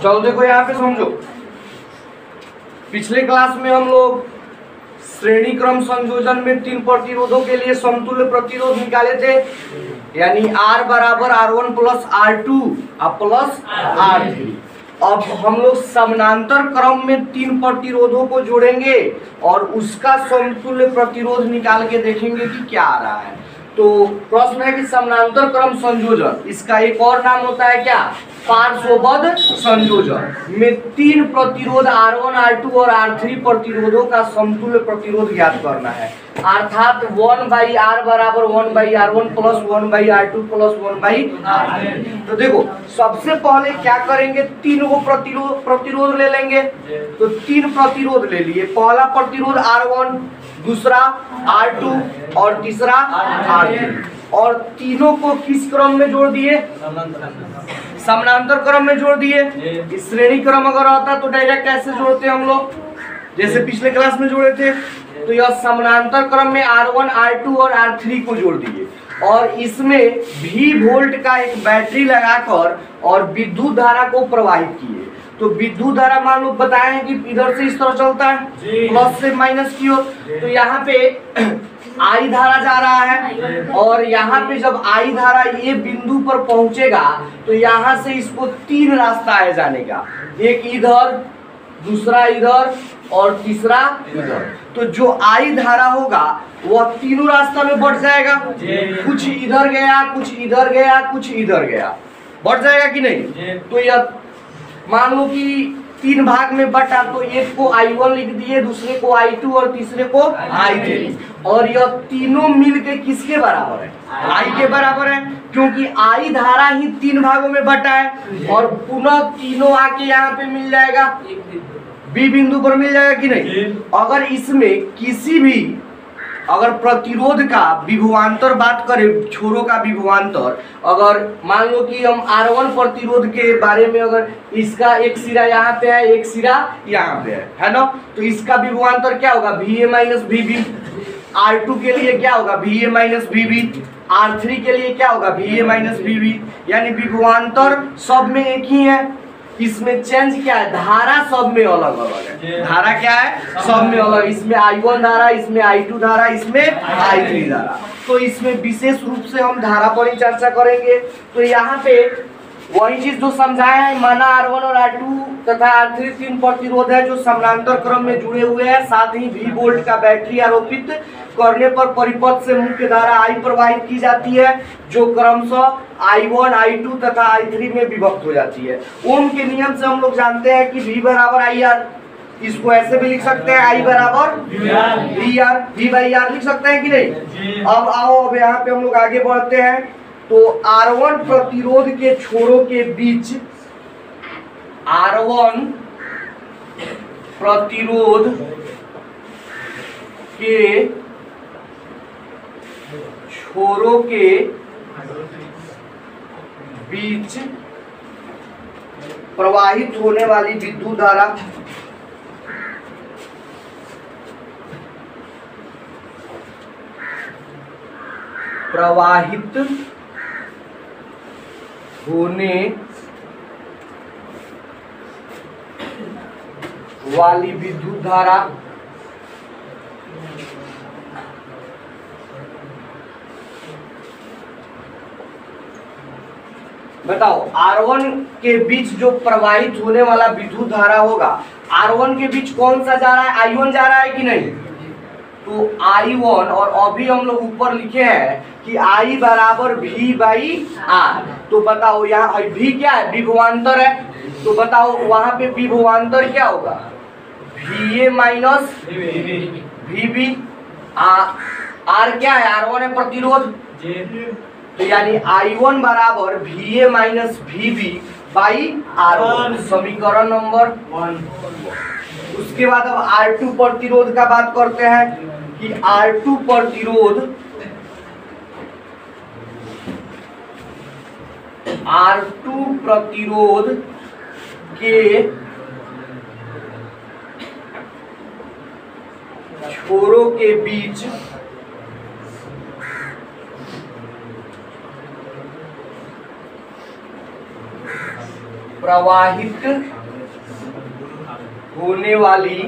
चलो देखो यहाँ पे समझो, पिछले क्लास में हम लोग श्रेणी क्रम संयोजन में 3 प्रतिरोधों के लिए समतुल्य प्रतिरोध निकाले थे, यानी R बराबर R1 plus R2 plus R3। अब हम लोग समानांतर क्रम में 3 प्रतिरोधों को जोड़ेंगे और उसका समतुल्य प्रतिरोध निकाल के देखेंगे कि क्या आ रहा है। तो प्रश्न है कि समानांतर क्रम संयोजन, इसका एक और नाम होता है क्या, पार्श्वबद्ध संयोजन में 3 प्रतिरोध R1, R2 और R3 प्रतिरोधों का समतुल्य प्रतिरोध ज्ञात करना है, अर्थात 1/R बराबर 1/R1 plus 1/R2 plus 1/R3। तो देखो सबसे पहले क्या करेंगे, 3 को प्रतिरोध ले लेंगे। तो 3 प्रतिरोध ले लिए, पहला प्रतिरोध R1, दूसरा R2 और तीसरा R3, और तीनों को किस क्रम में जोड़ दिए, समानांतर क्रम में जोड़ दिए। इस श्रेणी क्रम अगर आता तो डायरेक्ट कैसे जोड़ते हम लोग, जैसे पिछले क्लास में जोड़े थे। तो यह समानांतर क्रम में R1, R2 और R3 को जोड़ दिए और इसमें V वोल्ट का एक बैटरी लगाकर और विद्युत धारा को प्रवाहित किए। तो विद्युत धारा मान लो बताए हैं कि इधर से इस तरह चलता है, प्लस से माइनस की ओर। तो यहाँ पे I धारा जा रहा है और यहाँ पे जब I धारा ये बिंदु पर पहुंचेगा तो यहाँ से इसको 3 रास्ता है जाने का, एक इधर, दूसरा इधर और तीसरा इधर। तो जो I धारा होगा वह तीनों रास्ता में बढ़ जाएगा, कुछ इधर गया, कुछ इधर गया, कुछ इधर गया, बढ़ जाएगा कि नहीं। तो यह मान लो कि 3 भाग में बटा, तो एक को I1 लिख दिए, दूसरे को I2 और तीसरे को I3, और यह तीनों मिलके किसके बराबर है, I के बराबर है, क्योंकि I धारा ही 3 भागों में बटा है और पुनः तीनों आके यहाँ पे मिल जाएगा, B बिंदु पर मिल जाएगा कि नहीं। अगर इसमें किसी भी अगर प्रतिरोध का विभवांतर बात करें, छोरों का विभवांतर, अगर मान लो कि हम R1 प्रतिरोध के बारे में, अगर इसका एक सिरा यहाँ पे है, एक सिरा यहाँ पे है ना, तो इसका विभवांतर क्या होगा, VA माइनस VB। R2 के लिए क्या होगा, VA माइनस VB। R3 के लिए क्या होगा, VA माइनस VB। यानी विभवांतर सब में एक ही है, इसमें चेंज क्या है, धारा सब में अलग अलग है। धारा क्या है, सब में अलग, इसमें I1 धारा, इसमें I2 धारा, इसमें I3 धारा। तो इसमें विशेष रूप से हम धारा पर ही चर्चा करेंगे। तो यहाँ पे वही चीज जो समझाया है, माना R1 और R2 तथा R3 3 प्रतिरोध है जो समानांतर क्रम में जुड़े हुए हैं, साथ ही V वोल्ट का बैटरी आरोपित करने पर परिपथ से मुख्य धारा I प्रवाहित की जाती है, जो क्रमशः I1, I2 तथा I3 में विभक्त हो जाती है। ओम के नियम से हम लोग जानते हैं कि V बराबर IR, इसको ऐसे भी लिख सकते हैं, I बराबर V/R लिख सकते हैं कि नहीं। अब आओ, अब यहाँ पे हम लोग आगे बढ़ते हैं। तो R1 प्रतिरोध के छोरों के बीच, R1 प्रतिरोध के छोरों के बीच प्रवाहित होने वाली विद्युत धारा प्रवाहित होने वाली विद्युत धारा बताओ, R1 के बीच जो प्रवाहित होने वाला विद्युत धारा होगा, R1 के बीच कौन सा जा रहा है, I1 जा रहा है कि नहीं। तो I1, और अभी हम लोग ऊपर लिखे हैं कि I बराबर V/R। तो बताओ यहाँ V क्या है, विभवांतर है। तो बताओ वहां पे विभवांतर क्या होगा, VA माइनस VB। R क्या है, R1 है प्रतिरोध, तो यानी I1 बराबर VA माइनस VB/R1, समीकरण नंबर 1। उसके बाद अब R2 प्रतिरोध का बात करते हैं कि R2 प्रतिरोध के छोरों के बीच प्रवाहित होने वाली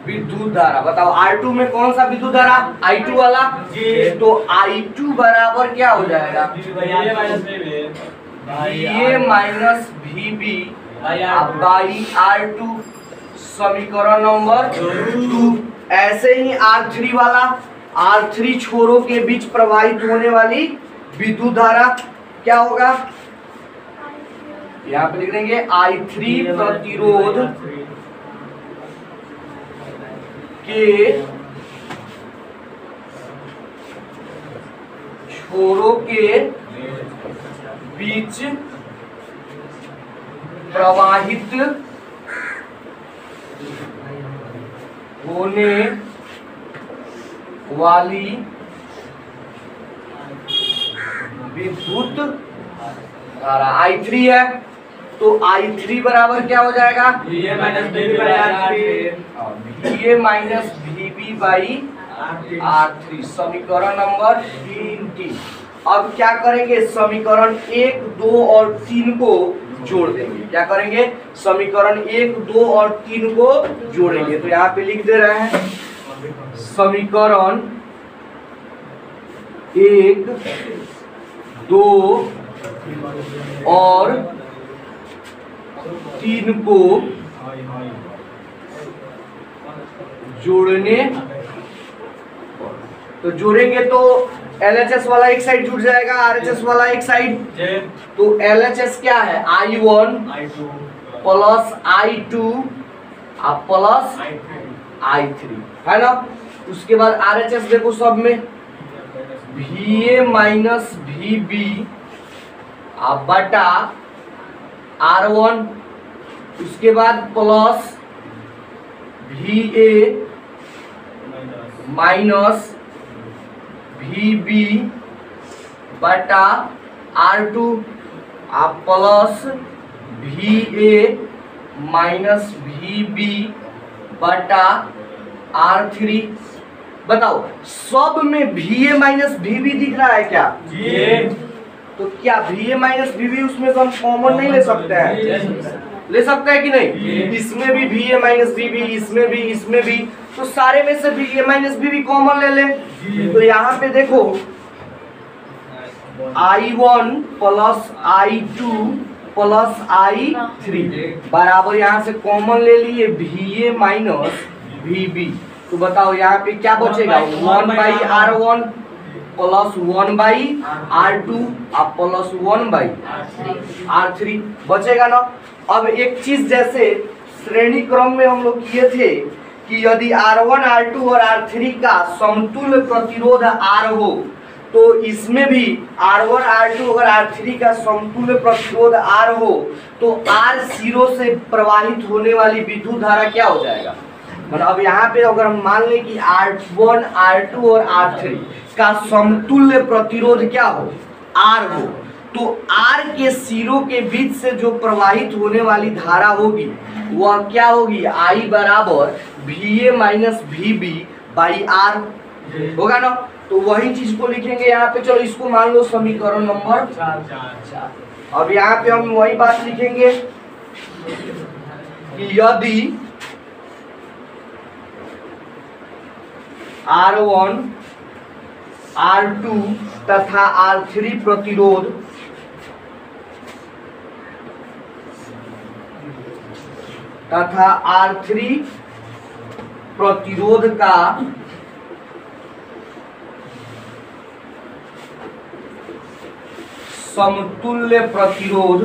विद्युत धारा। बताओ R2 में कौन सा विद्युत धारा? I2 वाला जी। तो I2 बराबर क्या हो जाएगा? VA minus VB by R2, समीकरण नंबर 2। ऐसे ही R3 वाला, R3 छोरों के बीच प्रवाहित होने वाली विद्युत धारा क्या होगा? यहाँ पे लिख देंगे I3 प्रतिरोध के छोरों के बीच प्रवाहित होने वाली विद्युत धारा I3 है। तो I3 बराबर क्या हो जाएगा? VA minus VB by R3, समीकरण नंबर 3। अब क्या करेंगे? समीकरण 1, 2 और 3 को जोड़ देंगे। क्या करेंगे? समीकरण 1, 2 और 3 को जोड़ेंगे। तो यहाँ पे लिख दे रहे हैं समीकरण 1, 2 और 3 को जोड़ने, तो जोड़ेंगे तो LHS वाला एक साइड जुड़ जाएगा, RHS वाला एक साइड। तो LHS क्या है? I1 plus I2 plus I3 है ना। उसके बाद RHS देखो सब में VA माइनस VB बटा R1, उसके बाद प्लस VA माइनस VB बटा R2 plus VA minus VB बटा R3। बताओ सब में VA माइनस VB दिख रहा है क्या? तो क्या VA माइनस VB उसमें तो हम कॉमन नहीं ले सकते हैं? ले सकते हैं कि नहीं? इसमें भी VA माइनस VB, इसमें भी, तो सारे में से VA माइनस VB कॉमन ले ले। तो यहाँ पे देखो I1 plus I2 plus I3 बराबर, यहाँ से कॉमन ले लिए VA माइनस VB। तो बताओ यहाँ पे क्या बचेगा? 1 by R1 plus 1 by R2 plus 1 by R3 बचेगा ना। अब एक चीज जैसे श्रेणी क्रम में हम लोग किए थे कि यदि R1, R2 और R3 का समतुल्य प्रतिरोध R हो, तो इसमें भी R1, R2 और R3 का समतुल्य प्रतिरोध R हो, तो R0 से प्रवाहित होने वाली विद्युत धारा क्या हो जाएगा? मतलब अब यहाँ पे अगर हम मान लें कि R1, R2 और R3 का समतुल्य प्रतिरोध क्या हो? R हो, तो R के सिरों के बीच से जो प्रवाहित होने वाली धारा होगी वह क्या होगी? I बराबर VA minus VB by R होगा ना। तो वही चीज को लिखेंगे यहाँ पे। चलो इसको मान लो समीकरण नंबर 4। अब यहाँ पे हम वही बात लिखेंगे कि यदि R1, R2 तथा R3 प्रतिरोध तथा R3 प्रतिरोध का समतुल्य प्रतिरोध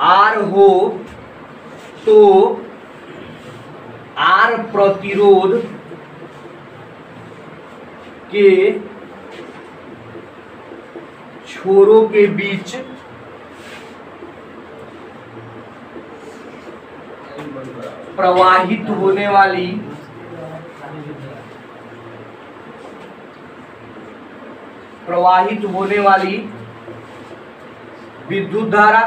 R हो, तो R प्रतिरोध के छोरों के बीच प्रवाहित होने वाली विद्युत धारा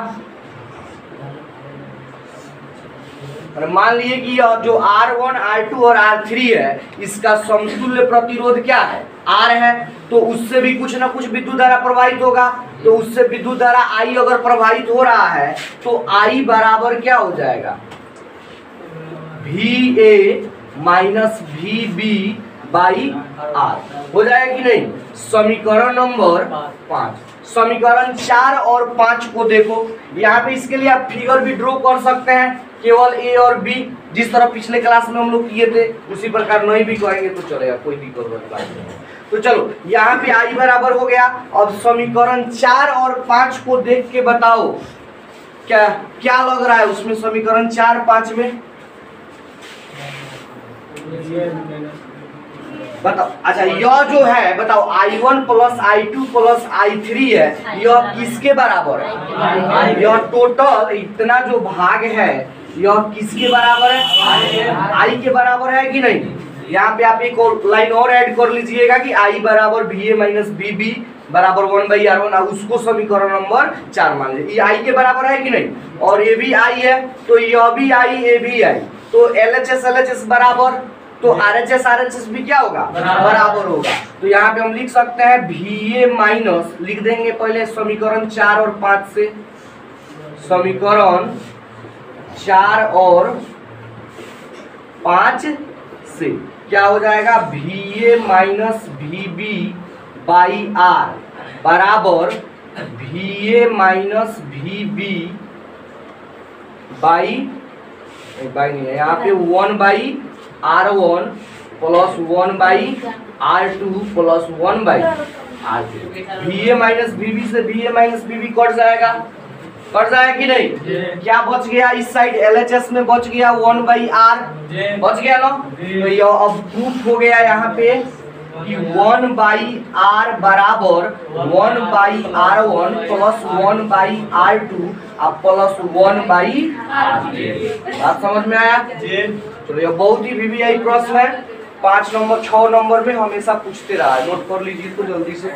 और मान लिए कि यह जो R1 R2 और R3 है इसका समतुल्य प्रतिरोध क्या है, R है, तो उससे भी कुछ ना कुछ विद्युत धारा प्रवाहित होगा। तो उससे विद्युत धारा I अगर प्रवाहित हो रहा है तो I बराबर क्या हो जाएगा, VA minus VB by R हो जाएगा कि नहीं। समीकरण नंबर 5। समीकरण 4 और 5 को देखो, यहाँ पे इसके लिए आप फिगर भी ड्रॉ कर सकते हैं, केवल A और B, जिस तरह पिछले क्लास में हम लोग किए थे उसी प्रकार नहीं भी करेंगे तो चलेगा, कोई दिक्कत वाली बात नहीं। तो चलो यहाँ पे I बराबर हो गया। अब समीकरण 4 और 5 को देख के बताओ क्या क्या लग रहा है उसमें, समीकरण 4 5 में बताओ। अच्छा यह जो है बताओ I1 plus I2 plus I3 है, यह किसके बराबर है, यह टोटल इतना जो भाग है यह किसके बराबर है, I के बराबर है कि नहीं। यहाँ पे आप एक और लाइन और ऐड कर लीजिएगा कि I बराबर VA माइनस VB बराबर 1/R1, उसको समीकरण नंबर 4 मान लीजिए। ये I के बराबर है कि नहीं, और ये भी I है तो यह भी I ये भी I, तो LHS LHS बराबर, तो RHS RHS भी क्या होगा, बराबर होगा। तो यहाँ पे हम लिख सकते हैं VA माइनस, लिख देंगे पहले समीकरण 4 और 5 से, समीकरण 4 और 5 से क्या हो जाएगा, VA minus VB by R बराबर VA माइनस VB बाई नहीं है यहाँ पे 1/R1 plus 1/R2 plus 1/R3। VA minus VB से VA माइनस VB कट जाएगा कि नहीं। क्या बच गया इस साइड, LHS में बच गया 1/R बच गया ना। तो यह अब प्रूफ हो गया यहाँ पे कि 1/R बराबर 1/R1 plus 1/R2 plus 1/R3। बात समझ में आया। चलो यह बहुत ही VVI प्रश्न है, 5 नंबर 6 नंबर में हमेशा पूछते रहा है, नोट कर लीजिए तो जल्दी से।